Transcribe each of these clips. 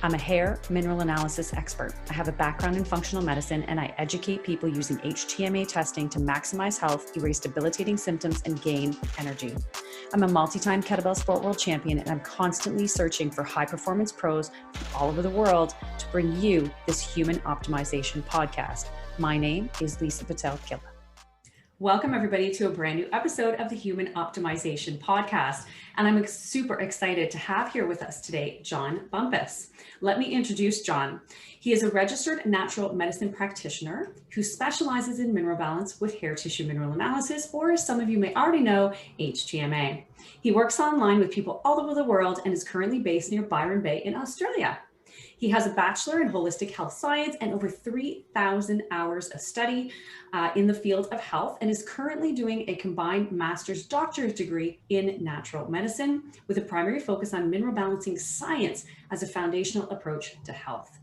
I'm a hair mineral analysis expert. I have a background in functional medicine, and I educate people using HTMA testing to maximize health, erase debilitating symptoms, and gain energy. I'm a multi-time kettlebell sport world champion, and I'm constantly searching for high-performance pros from all over the world to bring you this human optimization podcast. My name is Lisa Pitel-Killah. Welcome, everybody, to a brand new episode of the Human Optimization Podcast. And I'm super excited to have here with us today, John Bumpus. Let me introduce John. He is a registered natural medicine practitioner who specializes in mineral balance with hair tissue mineral analysis, or as some of you may already know, HTMA. He works online with people all over the world and is currently based near Byron Bay in Australia. He has a Bachelor in Holistic Health Science and over 3,000 hours of study in the field of health, and is currently doing a combined master's doctorate degree in natural medicine with a primary focus on mineral balancing science as a foundational approach to health.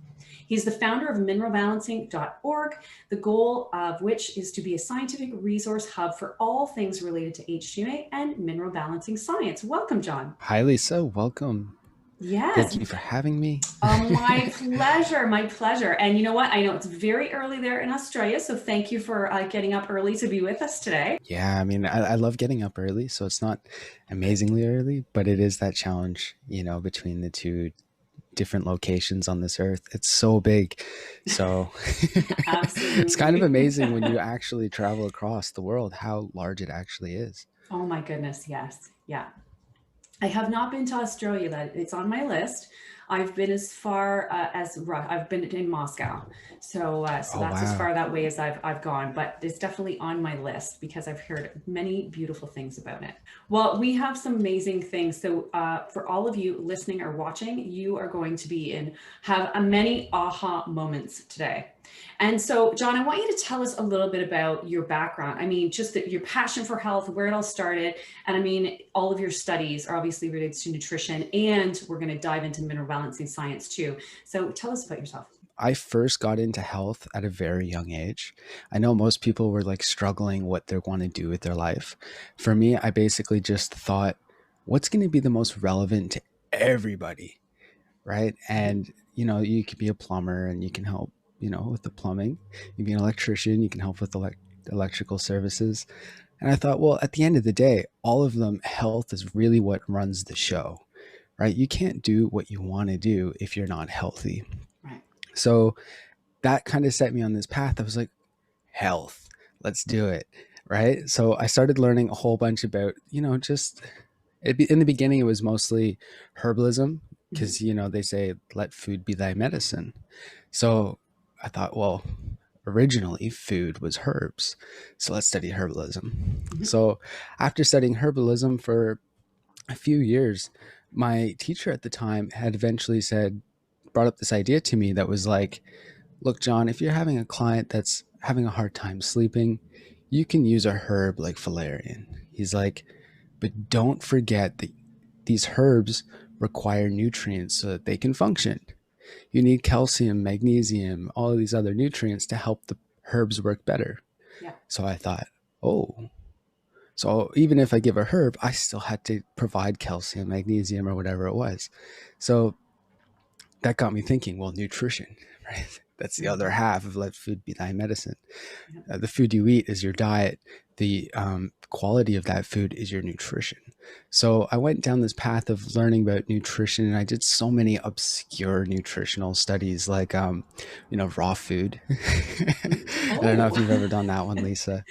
He's the founder of mineralbalancing.org, the goal of which is to be a scientific resource hub for all things related to HTMA and mineral balancing science. Welcome, John. Hi, Lisa. Welcome. Yes. Thank you for having me. Oh, my pleasure. My pleasure. And you know what? I know it's very early there in Australia, so thank you for getting up early to be with us today. Yeah, I mean, I love getting up early, so it's not amazingly early, but it is that challenge, you know, between the two different locations on this earth. It's so big. So Absolutely. It's kind of amazing when you actually travel across the world, how large it actually is. Oh, my goodness. Yes. Yeah. I have not been to Australia yet. It's on my list. I've been as far as I've been in Moscow. So that's wow. As far that way as I've gone, but it's definitely on my list because I've heard many beautiful things about it. Well, we have some amazing things. So for all of you listening or watching, you are going to have many aha moments today. And so, John, I want you to tell us a little bit about your background. I mean, just your passion for health, where it all started. And I mean, all of your studies are obviously related to nutrition, and we're going to dive into mineral balancing science too. So tell us about yourself. I first got into health at a very young age. I know most people were like struggling what they want to do with their life. For me, I basically just thought, what's going to be the most relevant to everybody, right? And, you know, you could be a plumber and you can help, you know, with the plumbing. You can be an electrician, you can help with electrical services. And I thought, well, at the end of the day, all of them, health is really what runs the show, right? You can't do what you want to do if you're not healthy. Right. So that kind of set me on this path. I was like, health, let's do it, right? So I started learning a whole bunch about, you know, just in the beginning, it was mostly herbalism because, you know, they say, let food be thy medicine. So I thought, well, originally food was herbs. So let's study herbalism. So after studying herbalism for a few years, my teacher at the time had eventually brought up this idea to me that was like, look, John, if you're having a client that's having a hard time sleeping, you can use a herb like valerian. He's like, but don't forget that these herbs require nutrients so that they can function. You need calcium, magnesium, all of these other nutrients to help the herbs work better. Yeah. So I thought, oh, so even if I give a herb, I still had to provide calcium, magnesium, or whatever it was. So that got me thinking, well, nutrition, right? That's the other half of let food be thy medicine. The food you eat is your diet. The quality of that food is your nutrition. So I went down this path of learning about nutrition, and I did so many obscure nutritional studies like, you know, raw food. I don't know if you've ever done that one, Lisa.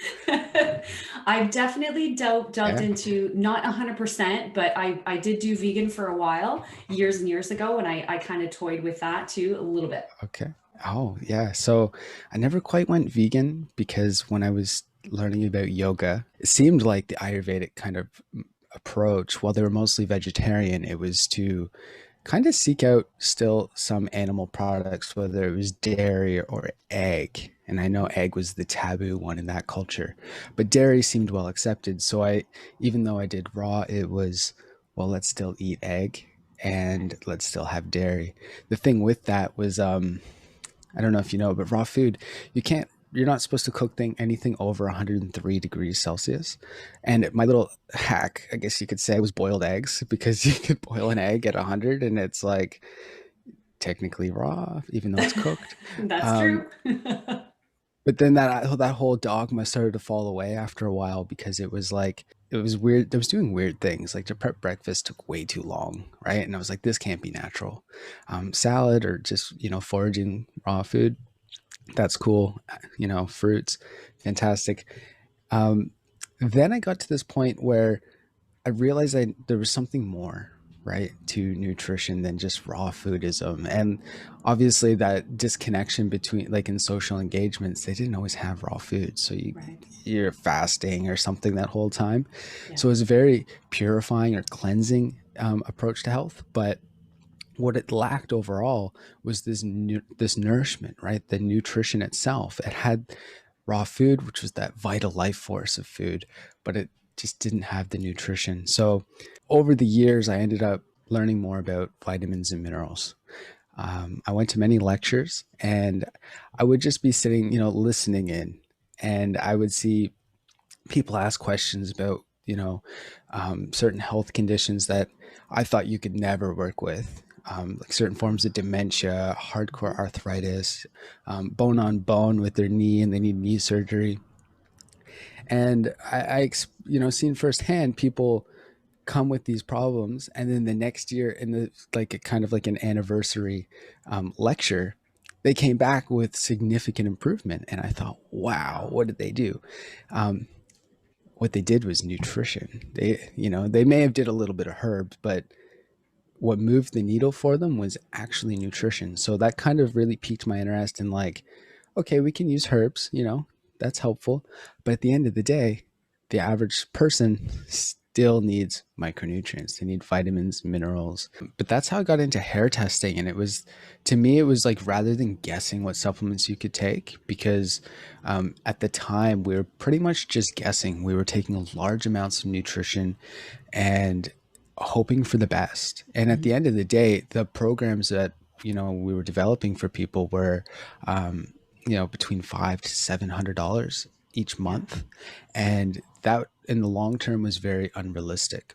I've definitely delved into, not 100%, but I did do vegan for a while, years and years ago, and I kind of toyed with that too, a little bit. Okay. Oh, yeah. So I never quite went vegan because when I was learning about yoga, it seemed like the Ayurvedic kind of approach, while they were mostly vegetarian, it was to kind of seek out still some animal products, whether it was dairy or egg. And I know egg was the taboo one in that culture, but dairy seemed well accepted. So even though I did raw, it was, well, let's still eat egg and let's still have dairy. The thing with that was, I don't know if you know, but raw food, you're not supposed to cook anything over 103 degrees Celsius. And my little hack, I guess you could say, was boiled eggs, because you could boil an egg at 100 and it's like technically raw, even though it's cooked. That's Um, true. but then that whole dogma started to fall away after a while because it was like it was weird. I was doing weird things like to prep breakfast took way too long, right? And I was like, this can't be natural. Salad or just foraging raw food, that's cool. Fruits, fantastic. Um, then I got to this point where I realized there was something more, right, to nutrition than just raw foodism. And obviously that disconnection between, like, in social engagements, they didn't always have raw food. So Right. you're fasting or something that whole time. Yeah. So it was a very purifying or cleansing approach to health. But what it lacked overall was this nourishment, right? The nutrition itself. It had raw food, which was that vital life force of food, but it just didn't have the nutrition. So over the years, I ended up learning more about vitamins and minerals. I went to many lectures, and I would just be sitting, listening in, and I would see people ask questions about, certain health conditions that I thought you could never work with. Like certain forms of dementia, hardcore arthritis, bone on bone with their knee and they need knee surgery. And seen firsthand people come with these problems, and then the next year in the like a kind of like an anniversary lecture, they came back with significant improvement. And I thought, wow, Wow. what did they do? Um, what they did was nutrition. They may have did a little bit of herbs, but what moved the needle for them was actually nutrition. So that kind of really piqued my interest in, like, okay, we can use herbs, that's helpful. But at the end of the day, the average person still needs micronutrients. They need vitamins, minerals. But that's how I got into hair testing. And to me, it was like, rather than guessing what supplements you could take, because at the time we were pretty much just guessing. We were taking large amounts of nutrition and hoping for the best. And at the end of the day, the programs that we were developing for people were between $500 to $700 each Yeah. month, and that in the long term was very unrealistic.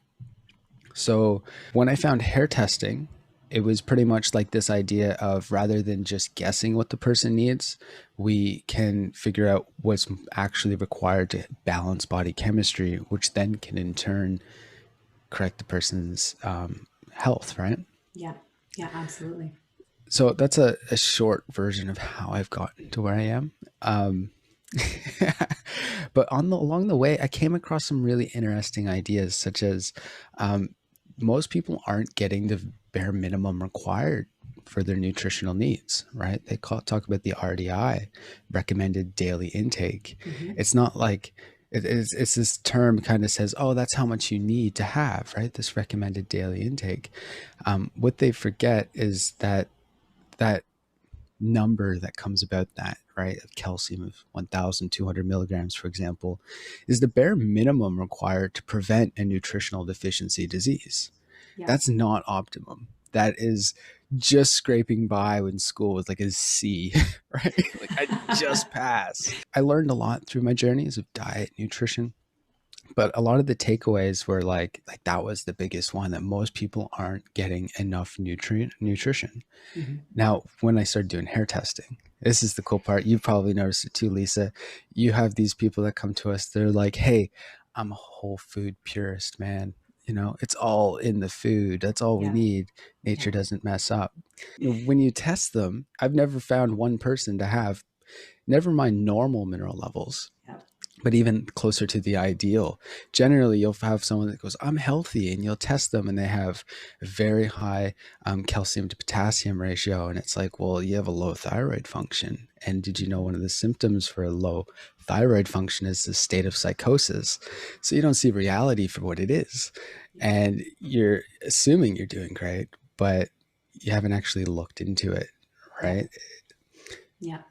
So when I found hair testing, it was pretty much like this idea of, rather than just guessing what the person needs, we can figure out what's actually required to balance body chemistry, which then can in turn correct the person's health, right? Yeah. Yeah, absolutely. So that's a short version of how I've gotten to where I am. Um, but along the way, I came across some really interesting ideas, such as most people aren't getting the bare minimum required for their nutritional needs, right? They talk about the RDI, recommended daily intake. Mm-hmm. It's not like it's this term kind of says, oh, that's how much you need to have, right? This recommended daily intake. What they forget is that number that comes about that, right, of calcium of 1,200 milligrams, for example, is the bare minimum required to prevent a nutritional deficiency disease. Yeah. That's not optimum. That is just scraping by in school with like a C, right? Like I just passed. I learned a lot through my journeys of diet, nutrition, but a lot of the takeaways were like that was the biggest one, that most people aren't getting enough nutrition. Mm-hmm. Now, when I started doing hair testing, this is the cool part. You probably noticed it too, Lisa. You have these people that come to us. They're like, hey, I'm a whole food purist, man. It's all in the food. That's all we Yeah. need. Nature Yeah. doesn't mess up. When you test them, I've never found one person to have, never mind normal mineral levels, Yeah. but even closer to the ideal. Generally, you'll have someone that goes, I'm healthy, and you'll test them and they have a very high calcium to potassium ratio. And it's like, well, you have a low thyroid function. And did you know one of the symptoms for a low thyroid function is the state of psychosis? So you don't see reality for what it is. And you're assuming you're doing great, but you haven't actually looked into it, Yeah. right? Yeah.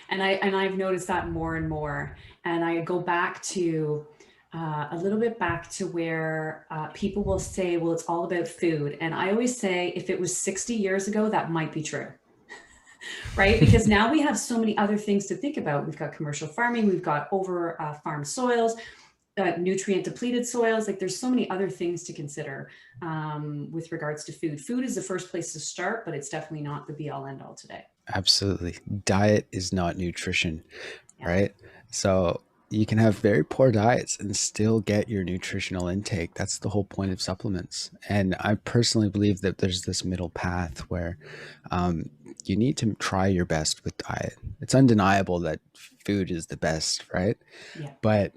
And I've noticed that more and more. And I go back to a little bit back to where people will say, well, it's all about food. And I always say, if it was 60 years ago, that might be true. Right? Because now we have so many other things to think about. We've got commercial farming, we've got over farm soils. nutrient depleted soils. Like there's so many other things to consider with regards to food. Food is the first place to start, but it's definitely not the be all end all today. Absolutely. Diet is not nutrition, Yeah. right? So you can have very poor diets and still get your nutritional intake. That's the whole point of supplements. And I personally believe that there's this middle path where um, you need to try your best with diet. It's undeniable that food is the best, right? Yeah. But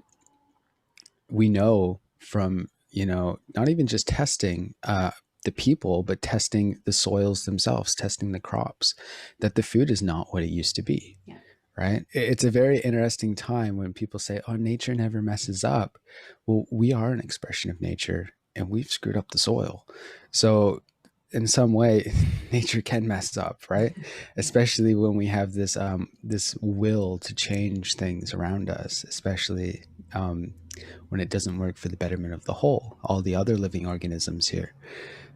we know from, not even just testing the people, but testing the soils themselves, testing the crops, that the food is not what it used to be. Yeah. Right. It's a very interesting time when people say, oh, nature never messes up. Well, we are an expression of nature and we've screwed up the soil. So in some way, nature can mess up, right? Especially when we have this will to change things around us, especially when it doesn't work for the betterment of the whole, all the other living organisms here.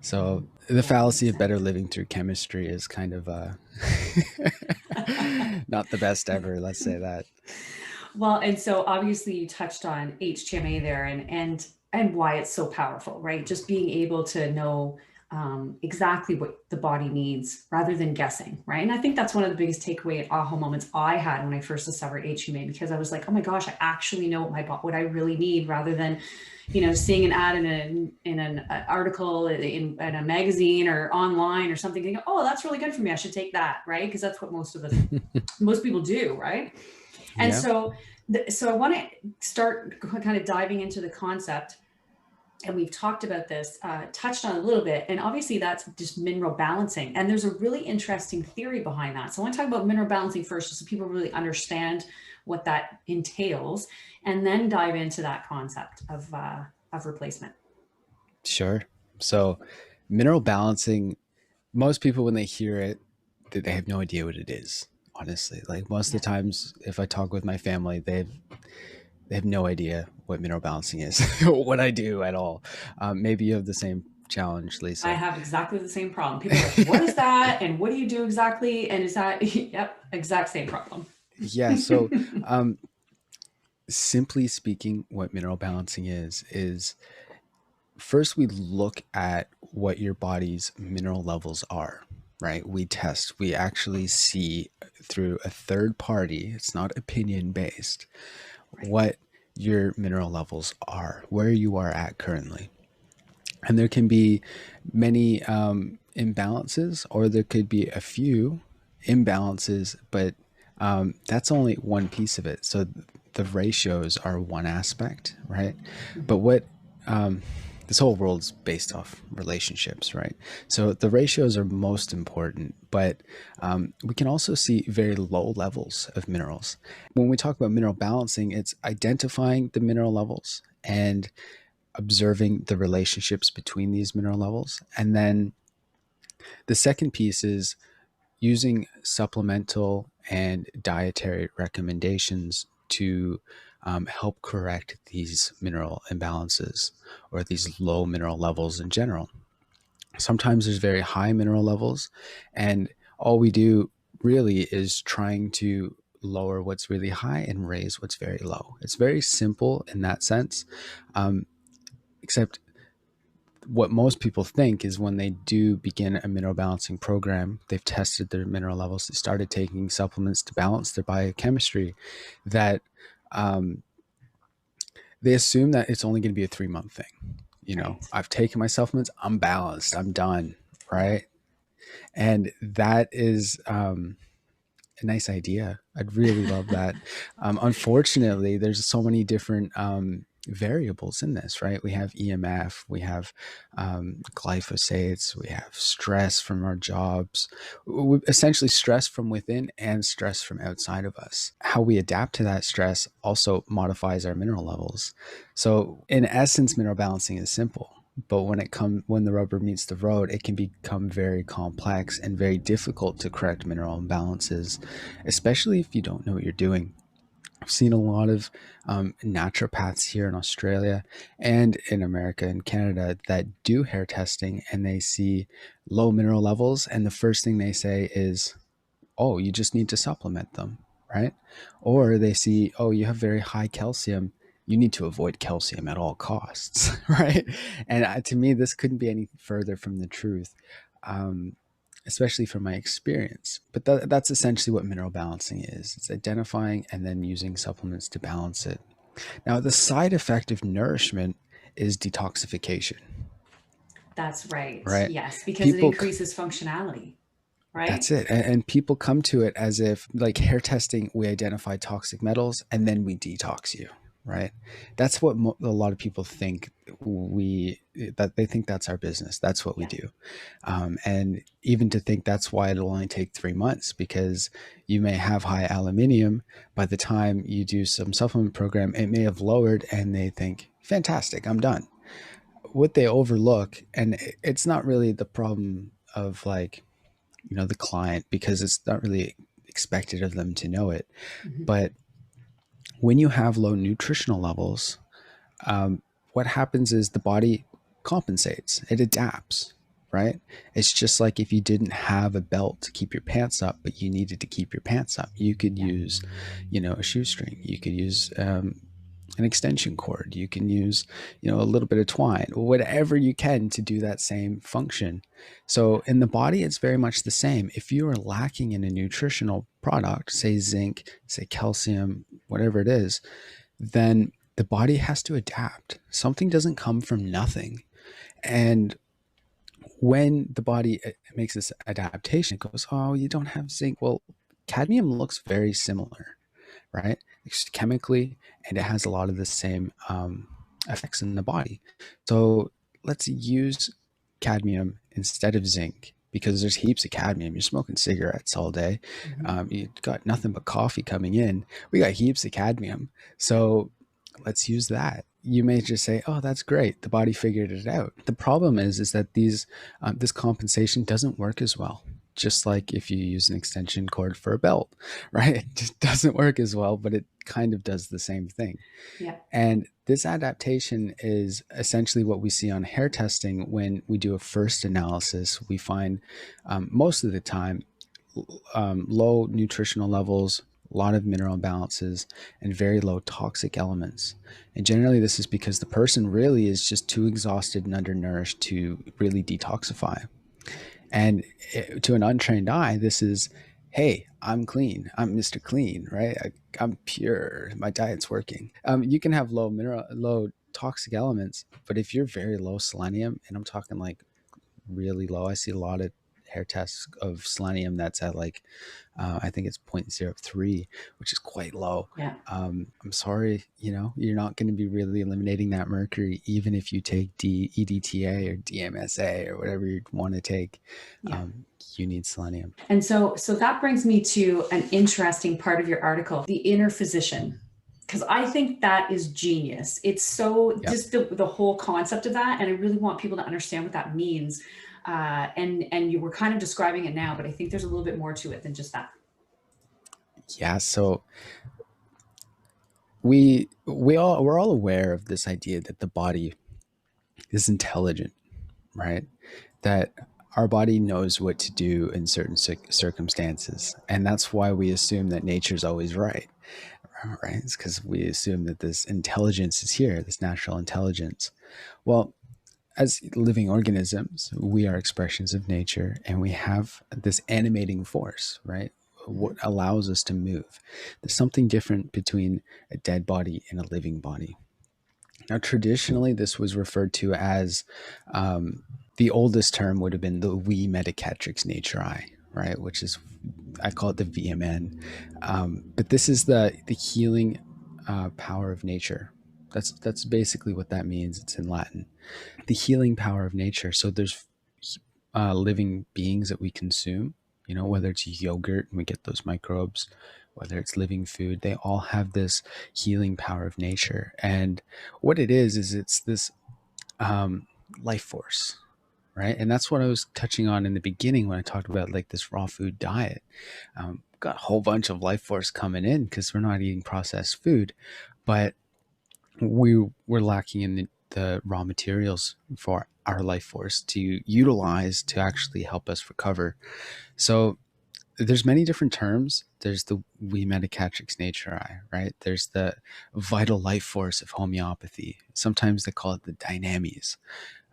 So the Yeah, fallacy of better exactly. living through chemistry is kind of not the best ever. Let's say that. Well, and so obviously you touched on HTMA there, and why it's so powerful, right? Just being able to know exactly what the body needs rather than guessing, right? And I think that's one of the biggest takeaway aha moments I had when I first discovered HTMA, because I was like, oh my gosh, I actually know what I really need, rather than seeing an ad in an article in a magazine or online or something, and go, oh, that's really good for me, I should take that, right? Because that's what most people do, right? And Yeah. so I want to start kind of diving into the concept. And we've talked about this, touched on a little bit, and obviously that's just mineral balancing. And there's a really interesting theory behind that. So I want to talk about mineral balancing first, so people really understand what that entails, and then dive into that concept of replacement. Sure. So mineral balancing, most people, when they hear it, they have no idea what it is. Honestly, like most of Yeah. the times, if I talk with my family, they have no idea what mineral balancing is, what I do at all. Maybe you have the same challenge, I Lisa. have exactly the same problem. People are like, what is that? And what do you do exactly? And is that, yep, exact same problem. Yeah. So, simply speaking, what mineral balancing is first we look at what your body's mineral levels are, right? We test, we actually see through a third party, it's not opinion based, Right. what your mineral levels are, where you are at currently. And there can be many imbalances, or there could be a few imbalances, but that's only one piece of it. So the ratios are one aspect, right? Mm-hmm. But what this whole world's based off relationships, right? So the ratios are most important, but we can also see very low levels of minerals. When we talk about mineral balancing, it's identifying the mineral levels and observing the relationships between these mineral levels. And then the second piece is using supplemental and dietary recommendations to help correct these mineral imbalances or these low mineral levels in general. Sometimes there's very high mineral levels, and all we do really is trying to lower what's really high and raise what's very low. It's very simple in that sense, except what most people think is when they do begin a mineral balancing program, they've tested their mineral levels, they started taking supplements to balance their biochemistry, that um, they assume that it's only going to be a 3 month thing. Right. I've taken my supplements, I'm balanced, I'm done, right? And that is a nice idea. I'd really love that. Unfortunately, there's so many different variables in this, right? We have EMF, we have glyphosates, we have stress from our jobs, essentially stress from within and stress from outside of us. How we adapt to that stress also modifies our mineral levels. So in essence, mineral balancing is simple. But when the rubber meets the road, it can become very complex and very difficult to correct mineral imbalances, especially if you don't know what you're doing. I've seen a lot of naturopaths here in Australia and in America and Canada that do hair testing, and they see low mineral levels, and the first thing they say is, oh, you just need to supplement them, right? Or they see, oh, you have very high calcium, you need to avoid calcium at all costs, right? And to me, this couldn't be any further from the truth, um, especially from my experience. But that's essentially what mineral balancing is. It's identifying and then using supplements to balance it. Now, the side effect of nourishment is detoxification, That's right. right? Yes, because it People increases functionality, right? That's it. And people come to it as if, like hair testing, we identify toxic metals and then we detox you, right? That's what a lot of people think that they think that's our business. That's what we Yeah. do. And even to think that's why it'll only take 3 months, because you may have high aluminium. By the time you do some supplement program, it may have lowered and they think, fantastic, I'm done. What they overlook, and it's not really the problem of like, the client, because it's not really expected of them to know it. Mhm. But when you have low nutritional levels, what happens is the body compensates, it adapts, right? It's just like if you didn't have a belt to keep your pants up, but you needed to keep your pants up, you could use, a shoestring, you could use an extension cord, you can use, a little bit of twine, whatever you can to do that same function. So in the body, it's very much the same. If you are lacking in a nutritional product, say zinc, say calcium, whatever it is, then the body has to adapt. Something doesn't come from nothing. And when the body makes this adaptation, it goes, oh, you don't have zinc. Well, cadmium looks very similar, right? It's chemically, and it has a lot of the same effects in the body. So let's use cadmium instead of zinc, because there's heaps of cadmium. You're smoking cigarettes all day. Mhm. You got nothing but coffee coming in. We got heaps of cadmium. So let's use that. You may just say, oh, that's great, the body figured it out. The problem is that this compensation doesn't work as well. Just like if you use an extension cord for a belt, right? It just doesn't work as well, but it kind of does the same thing. Yeah. And this adaptation is essentially what we see on hair testing. When we do a first analysis, we find most of the time low nutritional levels, a lot of mineral imbalances, and very low toxic elements. And generally, this is because the person really is just too exhausted and undernourished to really detoxify. And to an untrained eye, this is, hey, I'm clean. I'm Mr. Clean, right? I'm pure. My diet's working. You can have low toxic elements, but if you're very low selenium, and I'm talking like really low, I see a lot of hair tests of selenium that's at like, I think it's 0.03, which is quite low. Yeah. I'm sorry, you're not going to be really eliminating that mercury, even if you take EDTA or DMSA or whatever you want to take. Yeah. You need selenium. And so that brings me to an interesting part of your article, the inner physician, because I think that is genius. It's so Yep. just the whole concept of that. And I really want people to understand what that means. And you were kind of describing it now, but I think there's a little bit more to it than just that. Yeah. So we're all aware of this idea that the body is intelligent, right? That our body knows what to do in certain circumstances, and that's why we assume that nature's always right. Right? It's because we assume that this intelligence is here, this natural intelligence. Well, as living organisms, we are expressions of nature, and we have this animating force, right? What allows us to move. There's something different between a dead body and a living body. Now, traditionally, this was referred to as the oldest term would have been the we medicatrix naturae, right? Which is, I call it the VMN. But this is the healing power of nature. That's basically what that means. It's in Latin. The healing power of nature. So there's living beings that we consume, whether it's yogurt and we get those microbes, whether it's living food, they all have this healing power of nature. And what it is it's this life force, right? And that's what I was touching on in the beginning when I talked about like this raw food diet. Got a whole bunch of life force coming in because we're not eating processed food, but we're lacking in the raw materials for our life force to utilize to actually help us recover. So there's many different terms. There's the we medicatrix naturae, right? There's the vital life force of homeopathy. Sometimes they call it the dynamis.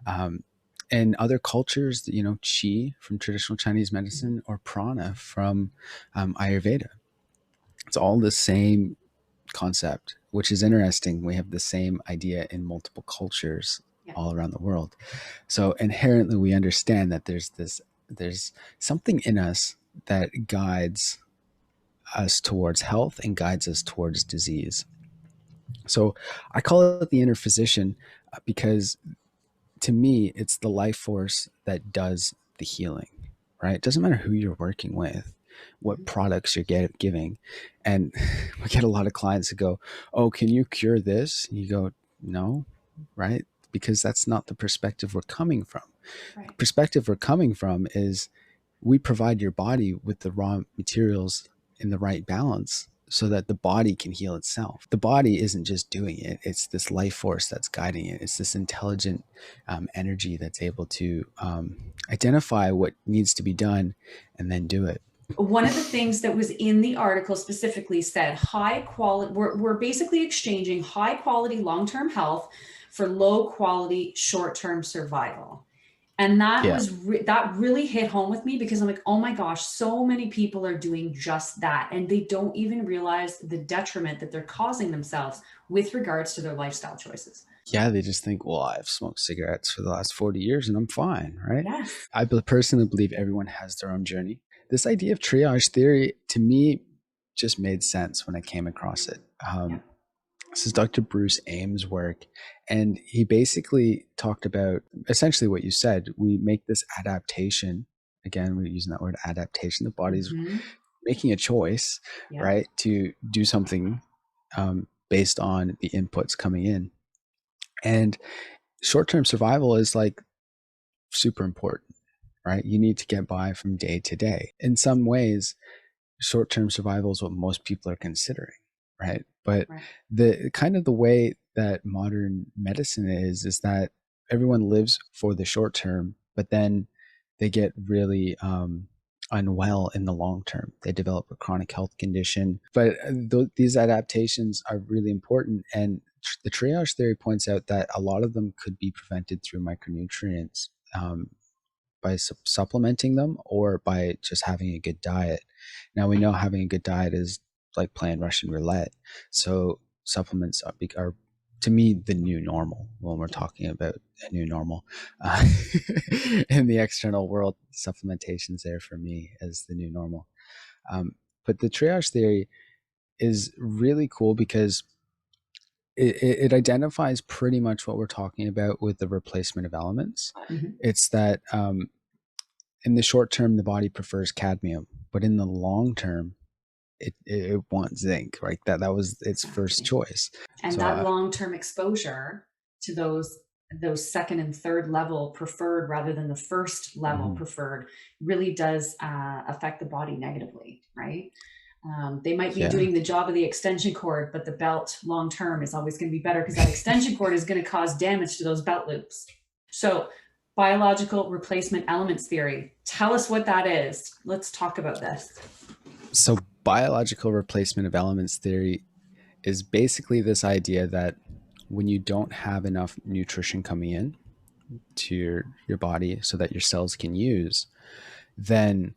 Um, and other cultures, you know, qi from traditional Chinese medicine or prana from Ayurveda. It's all the same concept, which is interesting. We have the same idea in multiple cultures Yeah. all around the world. So inherently, we understand that there's something in us that guides us towards health and guides us towards disease. So I call it the inner physician because to me, it's the life force that does the healing, right? It doesn't matter who you're working with, what products you're giving. And we get a lot of clients that go, oh, can you cure this? And you go, no, right? Because that's not the perspective we're coming from. Right. The perspective we're coming from is we provide your body with the raw materials in the right balance so that the body can heal itself. The body isn't just doing it, it's this life force that's guiding it. It's this intelligent energy that's able to identify what needs to be done and then do it. One of the things that was in the article specifically said high quality, we're basically exchanging high quality long-term health for low quality short-term survival. And that Yeah. was that really hit home with me because I'm like, oh my gosh, so many people are doing just that. And they don't even realize the detriment that they're causing themselves with regards to their lifestyle choices. Yeah, they just think, well, I've smoked cigarettes for the last 40 years and I'm fine, right? Yes. I personally believe everyone has their own journey. This idea of triage theory, to me, just made sense when I came across it. Yeah. This is Dr. Bruce Ames' work, and he basically talked about essentially what you said. We make this adaptation. Again, we're using that word adaptation. The body's making a choice, Yeah. right, to do something based on the inputs coming in. And short-term survival is like super important, right? You need to get by from day to day. In some ways, short-term survival is what most people are considering, right? But Right. the kind of the way that modern medicine is that everyone lives for the short term, but then they get really unwell in the long term. They develop a chronic health condition. But these adaptations are really important. And the triage theory points out that a lot of them could be prevented through micronutrients by supplementing them or by just having a good diet. Now we know having a good diet is like playing Russian roulette. So supplements are to me the new normal when we're talking about a new normal in the external world. Supplementation's there for me as the new normal. But the triage theory is really cool because it identifies pretty much what we're talking about with the replacement of elements. It's that in the short term, the body prefers cadmium, but in the long term, it wants zinc, right? That was its first choice. And So, that long-term exposure to those second and third level preferred rather than the first level preferred really does affect the body negatively, right? They might be doing the job of the extension cord, but the belt long term is always going to be better because that extension cord is going to cause damage to those belt loops. So biological replacement elements theory, tell us what that is. Let's talk about this. So biological replacement of elements theory is basically this idea that when you don't have enough nutrition coming in to your body so that your cells can use, then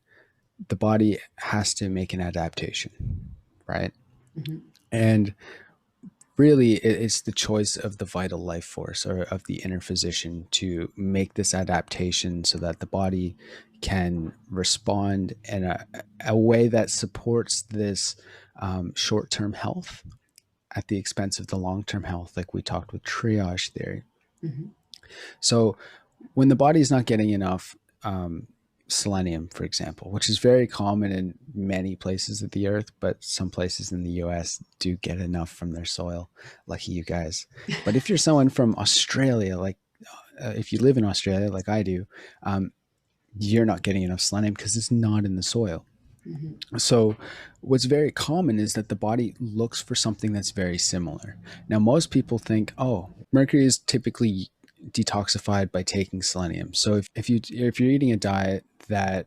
the body has to make an adaptation, right? And really it's the choice of the vital life force or of the inner physician to make this adaptation so that the body can respond in a way that supports this short-term health at the expense of the long-term health, like we talked with triage theory. So when the body's not getting enough selenium, for example, which is very common in many places of the earth, but some places in the US do get enough from their soil. Lucky you guys. But if you're someone from Australia, like if you live in Australia, like I do, you're not getting enough selenium because it's not in the soil. So what's very common is that the body looks for something that's very similar. Now, most people think, oh, mercury is typically detoxified by taking selenium. So if you're eating a diet that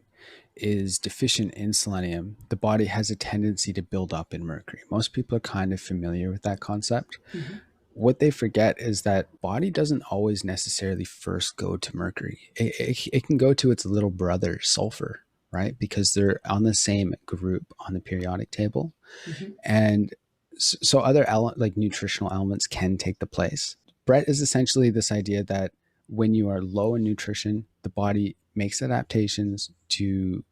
is deficient in selenium, the body has a tendency to build up in mercury. Most people are kind of familiar with that concept. Mm-hmm. What they forget is that body doesn't always necessarily first go to mercury. It can go to its little brother, sulfur, right? Because they're on the same group on the periodic table. Mm-hmm. And so other like nutritional elements can take the place. BRET is essentially this idea that when you are low in nutrition, the body makes adaptations to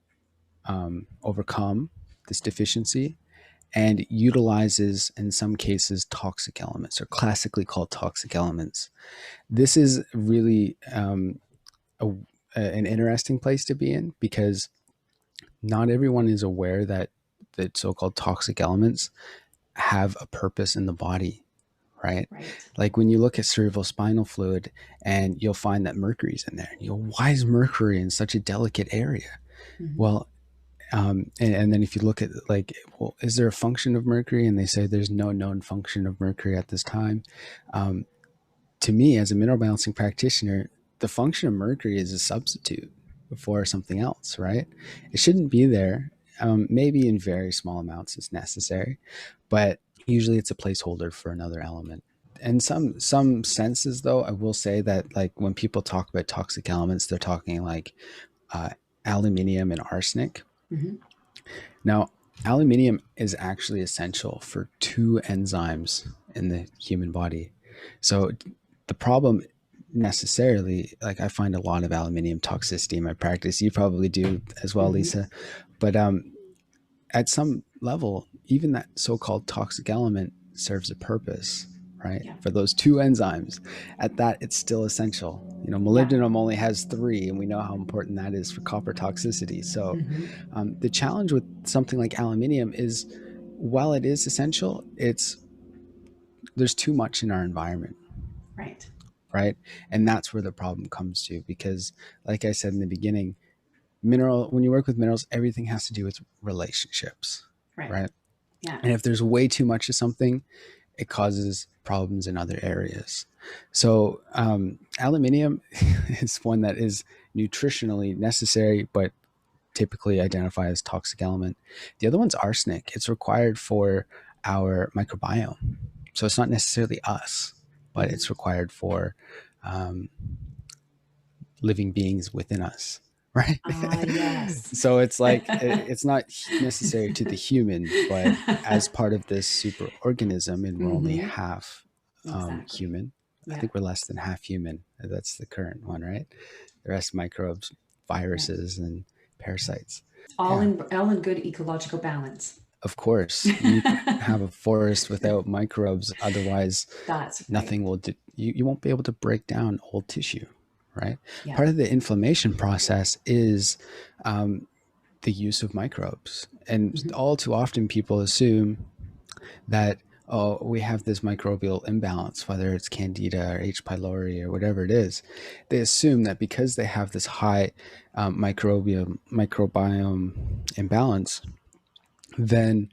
overcome this deficiency and utilizes, in some cases, toxic elements, or classically called toxic elements. This is really an interesting place to be in, because not everyone is aware that the so-called toxic elements have a purpose in the body, right? Right. Like when you look at cerebrospinal fluid and you'll find that mercury's in there. You go, why is mercury in such a delicate area? Mm-hmm. Well, and then if you look at like, well, is there a function of mercury? And they say there's no known function of mercury at this time. To me, as a mineral balancing practitioner, the function of mercury is a substitute for something else, right? It shouldn't be there. Maybe in very small amounts is necessary, but usually it's a placeholder for another element. And some senses, though, I will say that like when people talk about toxic elements, they're talking like aluminium and arsenic. Mm-hmm. Now, aluminium is actually essential for two enzymes in the human body. So the problem necessarily, like I find a lot of aluminium toxicity in my practice. You probably do as well, Mm-hmm. Lisa. But at some level, even that so-called toxic element serves a purpose, right? Yeah. For those two enzymes. At that, it's still essential. You know, molybdenum only has 3, and we know how important that is for copper toxicity. So Mm-hmm. the challenge with something like aluminium is, while it is essential, there's too much in our environment. Right. Right. And that's where the problem comes to, because like I said in the beginning, when you work with minerals, everything has to do with relationships. Right. Yeah. And if there's way too much of something, it causes problems in other areas. So aluminium is one that is nutritionally necessary, but typically identified as toxic element. The other one's arsenic. It's required for our microbiome. So it's not necessarily us, but Mm-hmm. it's required for living beings within us. Right. Yes. So it's like, it's not necessary to the human, but as part of this super organism, and we're only Mm-hmm. half Exactly. human. I Yeah. think we're less than half human. That's the current one, right? The rest microbes, viruses, and parasites. All Yeah, in good ecological balance. of course. You can't have a forest without microbes. Otherwise, That's right. nothing will do. You won't be able to break down old tissue, right? Yeah. Part of the inflammation process is the use of microbes. And Mm-hmm. all too often people assume that, oh, we have this microbial imbalance, whether it's candida or H. pylori or whatever it is. They assume that because they have this high microbiome imbalance, then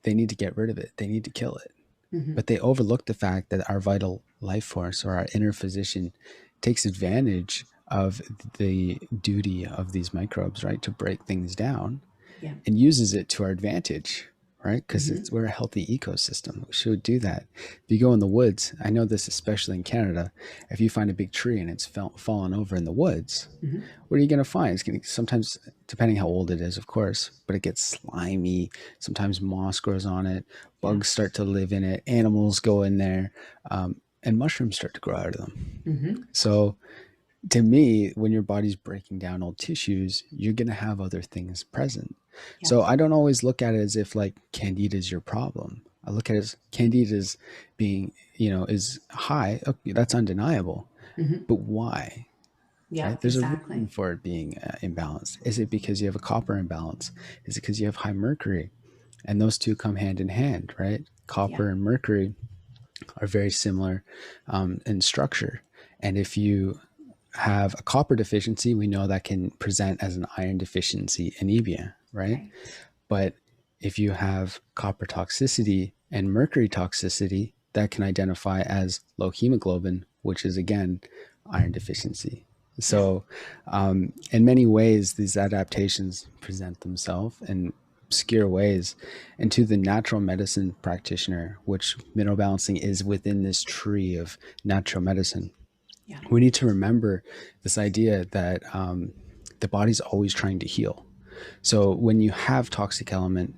they need to get rid of it. They need to kill it. Mm-hmm. But they overlook the fact that our vital life force, or our inner physician, takes advantage of the duty of these microbes, right, to break things down, Yeah. and uses it to our advantage, right? Because Mm-hmm. we're a healthy ecosystem. We should do that. If you go in the woods, I know this especially in Canada, if you find a big tree and it's fallen over in the woods, Mm-hmm. what are you going to find? It's going to, sometimes, depending how old it is, of course, but it gets slimy. Sometimes moss grows on it. Bugs start to live in it. Animals go in there, and mushrooms start to grow out of them. Mm-hmm. So to me, when your body's breaking down old tissues, you're going to have other things present. Yeah. So I don't always look at it as if like candida is your problem. I look at it as candida is being, is high. Okay, that's undeniable. Mm-hmm. But why? Yeah. Right? There's Exactly. a reason for it being imbalanced. Is it because you have a copper imbalance? Is it because you have high mercury? And those two come hand in hand, right? Copper and mercury are very similar in structure. And if you have a copper deficiency, we know that can present as an iron deficiency anemia, right? But if you have copper toxicity and mercury toxicity, that can identify as low hemoglobin, which is again iron deficiency. Yeah. So, in many ways, these adaptations present themselves in obscure ways. And to the natural medicine practitioner, which mineral balancing is within this tree of natural medicine, Yeah. we need to remember this idea that the body's always trying to heal. So when you have toxic element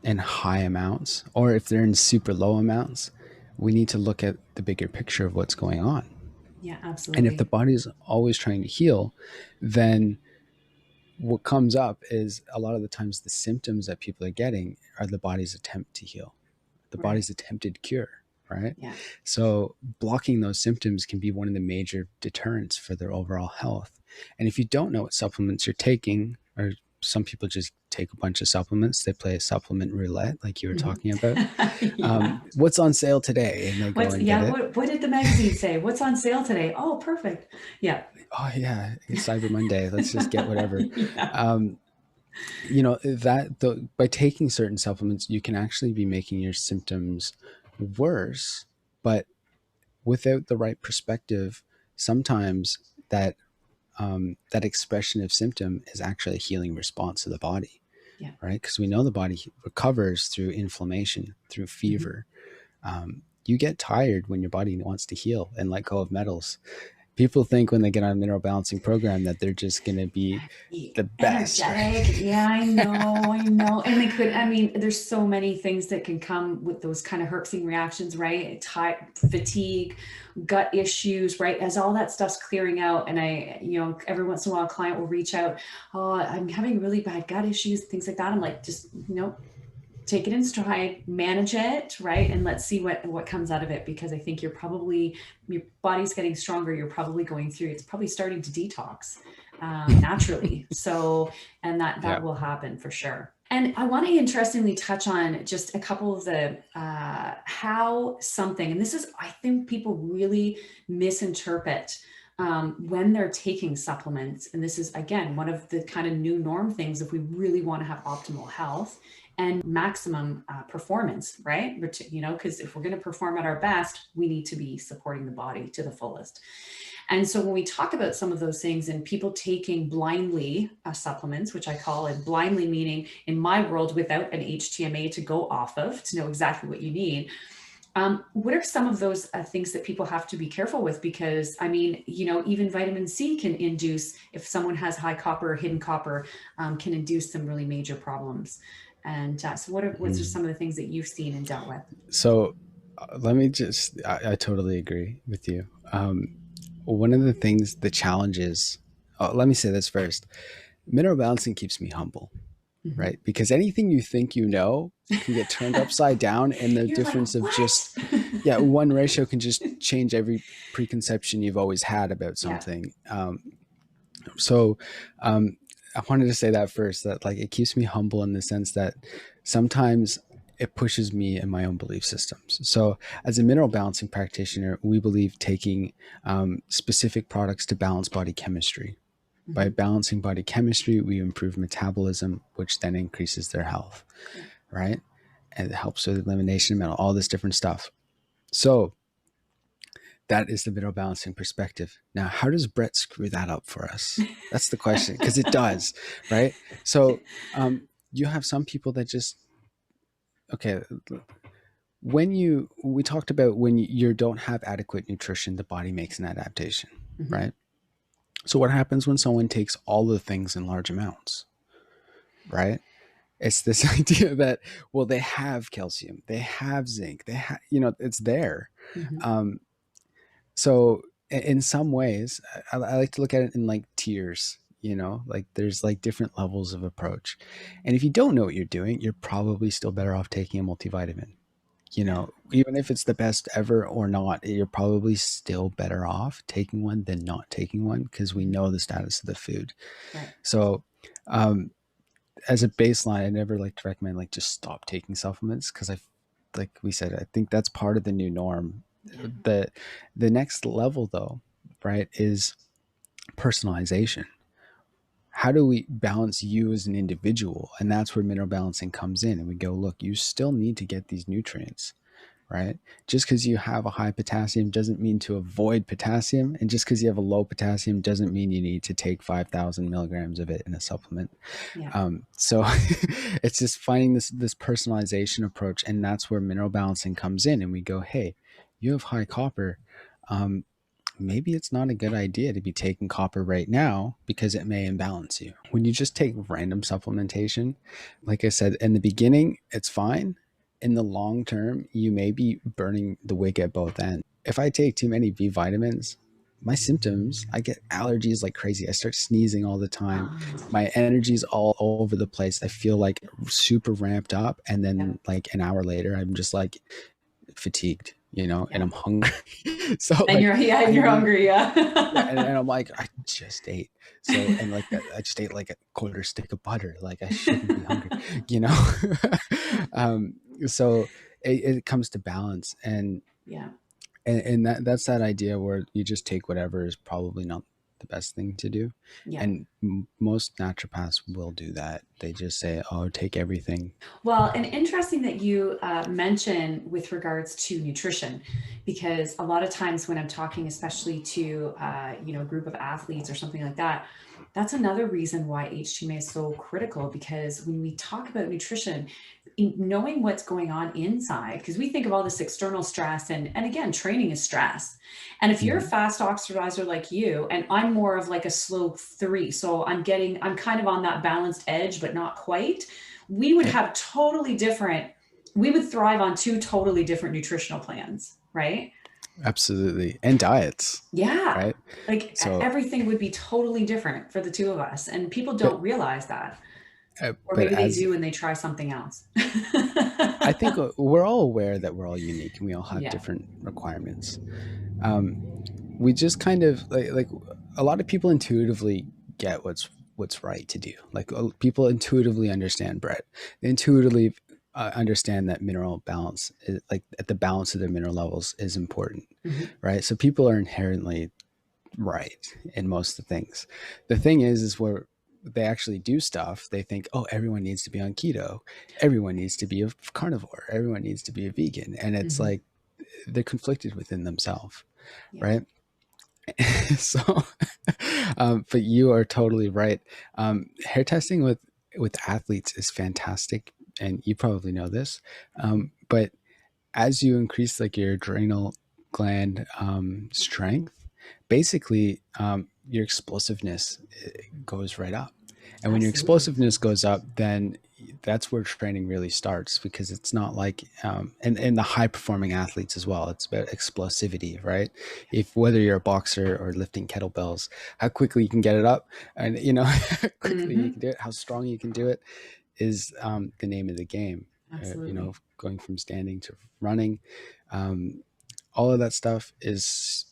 in high amounts, or if they're in super low amounts, we need to look at the bigger picture of what's going on. Yeah, And if the absolutely. body is always trying to heal, then what comes up is a lot of the times the symptoms that people are getting are the body's attempt to heal, the Right. body's attempted cure, right? Yeah. So blocking those symptoms can be one of the major deterrents for their overall health. And if you don't know what supplements you're taking, or some people just take a bunch of supplements, they play supplement roulette, like you were Hmm. talking about. Yeah. What's on sale today? And they go What's and get yeah, it. what did the magazine say? What's on sale today? Oh, perfect. Yeah. Oh yeah, it's Cyber Monday. Let's just get whatever. Yeah. Um, by taking certain supplements, you can actually be making your symptoms worse. But without the right perspective, sometimes that that expression of symptom is actually a healing response to the body, Yeah. right? Because we know the body recovers through inflammation, through Hmm. fever. You get tired when your body wants to heal and let go of metals. People think when they get on a mineral balancing program that they're just going to be the best, Energetic. right? Yeah, I know, I know. And they could, I mean, there's so many things that can come with those kind of herxing reactions, right? Fatigue, gut issues, right? As all that stuff's clearing out. And every once in a while, a client will reach out, oh, I'm having really bad gut issues, things like that. I'm like, just, take it in stride, manage it, right? And let's see what comes out of it, because I think your body's getting stronger. You're probably going through, it's probably starting to detox naturally. So, and that Yeah. will happen for sure. And I want to interestingly touch on just a couple of the how something, and this is, I think people really misinterpret when they're taking supplements. And this is, again, one of the kind of new norm things if we really want to have optimal health and maximum performance, right? Because if we're going to perform at our best, we need to be supporting the body to the fullest. And so when we talk about some of those things and people taking blindly supplements, which I call it blindly, meaning in my world without an HTMA to go off of to know exactly what you need. What are some of those things that people have to be careful with? Because I mean, even vitamin C can induce, if someone has high copper or hidden copper, can induce some really major problems. And so what's just some of the things that you've seen and dealt with? So let me just, I totally agree with you. One of the things, the challenges, let me say this first. Mineral balancing keeps me humble, Mhm. right? Because anything you think you know can get turned upside down. And the You're like, difference of what? just, yeah, one ratio can just change every preconception you've always had about Yeah. something. So I wanted to say that first, that like it keeps me humble in the sense that sometimes it pushes me in my own belief systems. So as a mineral balancing practitioner, we believe taking specific products to balance body chemistry. By Hmm. balancing body chemistry, we improve metabolism, which then increases their health, Yeah. right? And it helps with elimination of metal, all this different stuff. So that is the mineral balancing perspective. Now, how does BRET screw that up for us? That's the question, because it does, right? So you have some people that just, okay, we talked about when you don't have adequate nutrition, the body makes an adaptation, Hmm. right? So what happens when someone takes all the things in large amounts, right? It's this idea that, well, they have calcium, they have zinc, they have, it's there. Hmm. Um, so in some ways, I like to look at it in like tiers, like there's like different levels of approach. And if you don't know what you're doing, you're probably still better off taking a multivitamin. Yeah. Even if it's the best ever or not, you're probably still better off taking one than not taking one, because we Hmm. know the status of the food. Right. So, um, as a baseline, I never like to recommend like just stop taking supplements, because like we said, I think that's part of the new norm. Yeah. The next level though, right, is personalization. How do we balance you as an individual? And that's where mineral balancing comes in. And we go, look, you still need to get these nutrients, right? Just because you have a high potassium doesn't mean to avoid potassium. And just because you have a low potassium doesn't mean you need to take 5,000 milligrams of it in a supplement. Yeah. So it's just finding this personalization approach. And that's where mineral balancing comes in. And we go, hey, you have high copper. Maybe it's not a good idea to be taking copper right now because it may imbalance you. When you just take random supplementation, like I said, in the beginning, it's fine. In the long term, you may be burning the wick at both ends. If I take too many B vitamins, my symptoms, I get allergies like crazy. I start sneezing all the time. My energy's all over the place. I feel like super ramped up. And then like an hour later, I'm just like fatigued, and I'm hungry. So and like, you're hungry. Yeah. and I'm like, I just ate. So, and like I just ate like a quarter stick of butter. Like I shouldn't be hungry, you know? So it comes to balance, and Yeah. and that's that idea where you just take whatever is probably not the best thing to do. Yeah. And most naturopaths will do that. They just say, oh, take everything. Well, and interesting that you mention with regards to nutrition, because a lot of times when I'm talking, especially to a group of athletes or something like that, that's another reason why HTMA is so critical. Because when we talk about nutrition, knowing what's going on inside, because we think of all this external stress, and again, training is stress. And if you're a fast oxidizer like you, and I'm more of like a slow 3, so I'm kind of on that balanced edge, but not quite, we would have we would thrive on 2 totally different nutritional plans, right? Absolutely. And diets. Yeah. Right. Like So, everything would be totally different for the 2 of us. And people don't realize that. Or but maybe they as do and they try something else. I think we're all aware that we're all unique and we all have Yeah. different requirements. We just kind of like a lot of people intuitively get what's right to do. Like people intuitively understand BRET. They intuitively understand that mineral balance is like at the balance of their mineral levels is important, right? So people are inherently right in most of the things. The thing is where they actually do stuff, they think, oh, everyone needs to be on keto, everyone needs to be a carnivore, everyone needs to be a vegan, and it's like they're conflicted within themselves, Yeah. right? So but you are totally right. Hair testing with athletes is fantastic, and you probably know this, but as you increase like your adrenal gland strength, basically your explosiveness goes right up. And when your Absolutely. explosiveness goes up, then that's where training really starts, because it's not like and the high performing athletes as well, it's about explosivity, right? If whether you're a boxer or lifting kettlebells, how quickly you can get it up, and how quickly you can do it, how strong you can do it, is the name of the game. Absolutely. Going from standing to running, all of that stuff is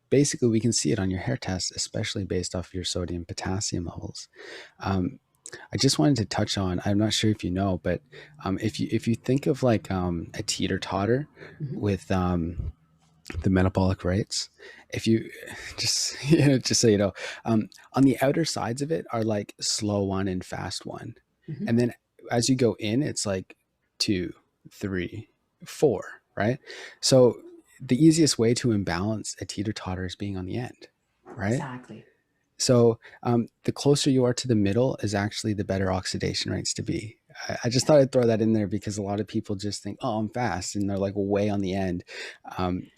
basically, we can see it on your hair test, especially based off your sodium potassium levels. I just wanted to touch on, I'm not sure if you know, but if you think of like a teeter totter with the metabolic rates, if you just just so you know, on the outer sides of it are like slow one and fast one, and then as you go in, it's like 2, 3, 4, right? So the easiest way to imbalance a teeter totter is being on the end, right? Exactly. So the closer you are to the middle is actually the better oxidation rates to be. I just thought I'd throw that in there because a lot of people just think, oh, I'm fast, and they're like way on the end,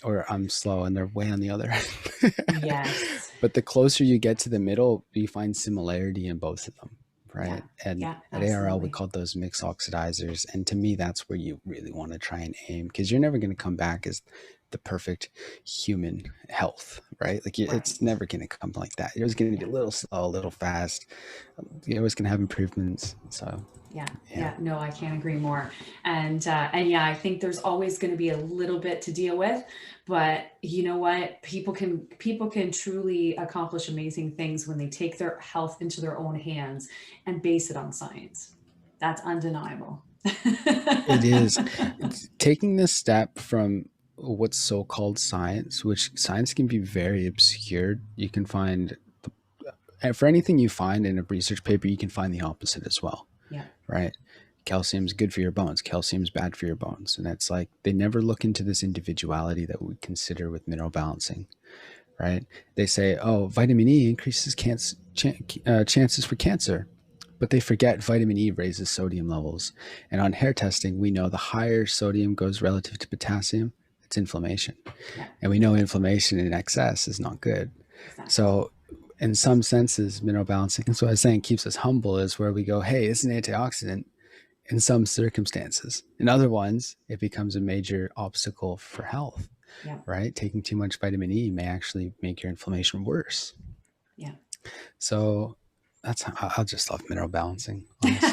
or I'm slow and they're way on the other end. Yes. But the closer you get to the middle, you find similarity in both of them, Yeah. right? And Yeah. at ARL, we Absolutely. call those mixed oxidizers. And to me, that's where you really want to try and aim, because you're never going to come back as the perfect human health, right? Like Right. it's never going to come like that. You're always going to be Yeah. a little slow, a little fast. You're always going to have improvements. So Yeah, yeah. yeah, no, I can't agree more. And yeah, I think there's always going to be a little bit to deal with, but you know what? People can truly accomplish amazing things when they take their health into their own hands and base it on science. That's undeniable. It is. It's taking this step from what's so-called science, which science can be very obscured. You can find, and for anything you find in a research paper, you can find the opposite as well, Yeah. right? calcium's good for your bones, calcium's bad for your bones. And it's like they never look into this individuality that we consider with mineral balancing, right? They say, oh, vitamin E increases chances for cancer, but they forget vitamin E raises sodium levels. And on hair testing, we know the higher sodium goes relative to potassium, it's inflammation. Yeah. And we know inflammation in excess is not good. Exactly. So in some senses, mineral balancing, and so I was saying, keeps us humble, is where we go, hey, it's an antioxidant in some circumstances. In other ones, it becomes a major obstacle for health, Yeah. right? Taking too much vitamin E may actually make your inflammation worse. Yeah. So that's how I'll just love mineral balancing, honestly.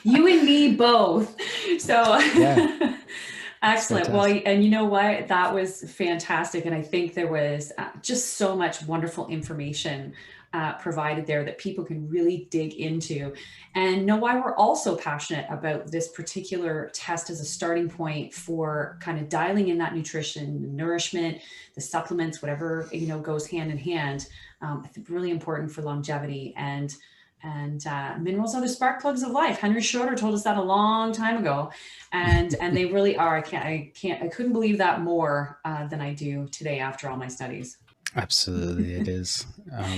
You and me both. So Yeah. excellent. Well, and you know what? That was fantastic. And I think there was just so much wonderful information provided there that people can really dig into and know why we're also passionate about this particular test as a starting point for kind of dialing in that nutrition, the nourishment, the supplements, whatever, goes hand in hand. I think really important for longevity, and minerals are the spark plugs of life. Henry Schroeder told us that a long time ago, and they really are. I couldn't believe that more than I do today after all my studies. Absolutely, it is.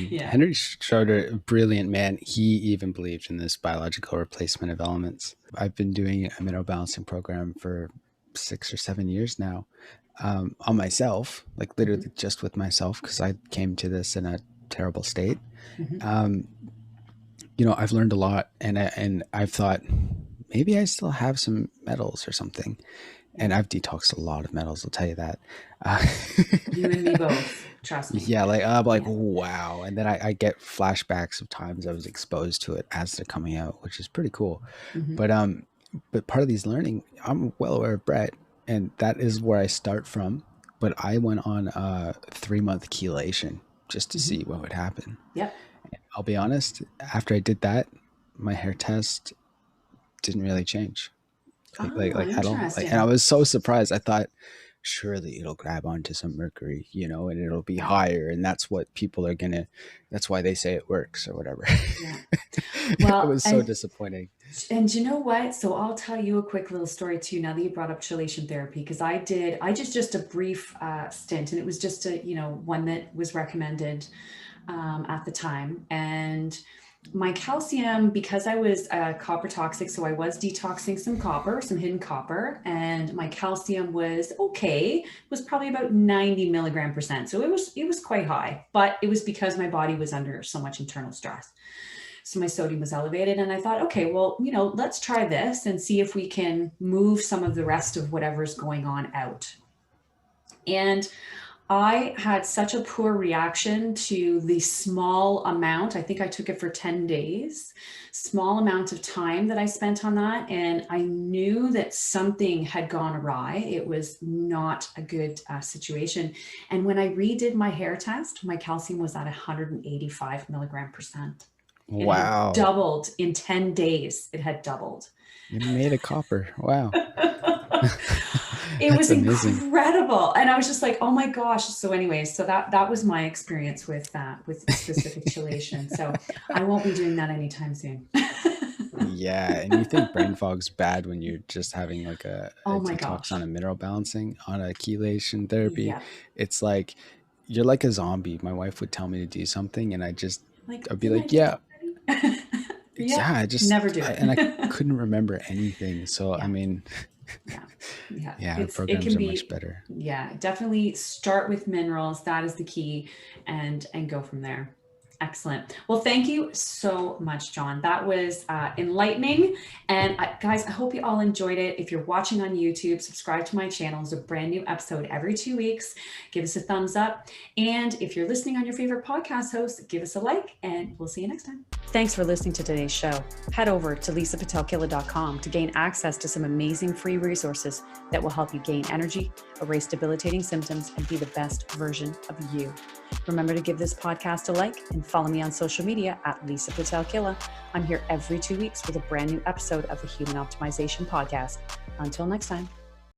Yeah. Henry Schroeder, a brilliant man. He even believed in this biological replacement of elements. I've been doing a mineral balancing program for 6 or 7 years now, on myself, like literally just with myself, because I came to this in a terrible state. I've learned a lot, and I've thought maybe I still have some metals or something. And I've detoxed a lot of metals, I'll tell you that. You and me both, trust me. Yeah, like I'm like, wow. And then I get flashbacks of times I was exposed to it as they're coming out, which is pretty cool. But part of these learning, I'm well aware of BRET, and that is where I start from. But I went on a 3-month chelation just to see what would happen. Yep. And I'll be honest, after I did that, my hair test didn't really change. Like at all. And I was so surprised. I thought surely it'll grab onto some mercury, and it'll be higher, and that's what people are that's why they say it works or whatever. Yeah. Well, it was so disappointing. And you know what? So I'll tell you a quick little story too, now that you brought up chelation therapy, because I did just a brief stint, and it was just one that was recommended at the time. And my calcium, because I was copper toxic, so I was detoxing some hidden copper, and my calcium was okay, was probably about 90 mg%. So it was quite high, but it was because my body was under so much internal stress. So my sodium was elevated, and I thought, okay, well, let's try this and see if we can move some of the rest of whatever's going on out. And I had such a poor reaction to the small amount. I think I took it for 10 days, small amount of time that I spent on that. And I knew that something had gone awry. It was not a good situation. And when I redid my hair test, my calcium was at 185 mg%. Wow. It had doubled in 10 days. It had doubled. You made a copper. Wow. It was amazing. Incredible. And I was just like, oh my gosh. So anyways, so that was my experience with specific chelation. So I won't be doing that anytime soon. Yeah. And you think brain fog's bad when you're just having like a detox gosh. on a mineral balancing, on a chelation therapy. Yeah. It's like, you're like a zombie. My wife would tell me to do something, and I'd be like, yeah. Yeah, I just never do it. And I couldn't remember anything. So, I mean, the programs are much better. Yeah, definitely start with minerals. That is the key, and go from there. Excellent. Well, thank you so much, John. That was enlightening. And guys, I hope you all enjoyed it. If you're watching on YouTube, subscribe to my channel. There's a brand new episode every 2 weeks. Give us a thumbs up. And if you're listening on your favorite podcast host, give us a like, and we'll see you next time. Thanks for listening to today's show. Head over to Pitel-Killah.com to gain access to some amazing free resources that will help you gain energy, erase debilitating symptoms, and be the best version of you. Remember to give this podcast a like and follow me on social media at Lisa Pitel-Killah. I'm here every 2 weeks with a brand new episode of the Human Optimization Podcast. Until next time.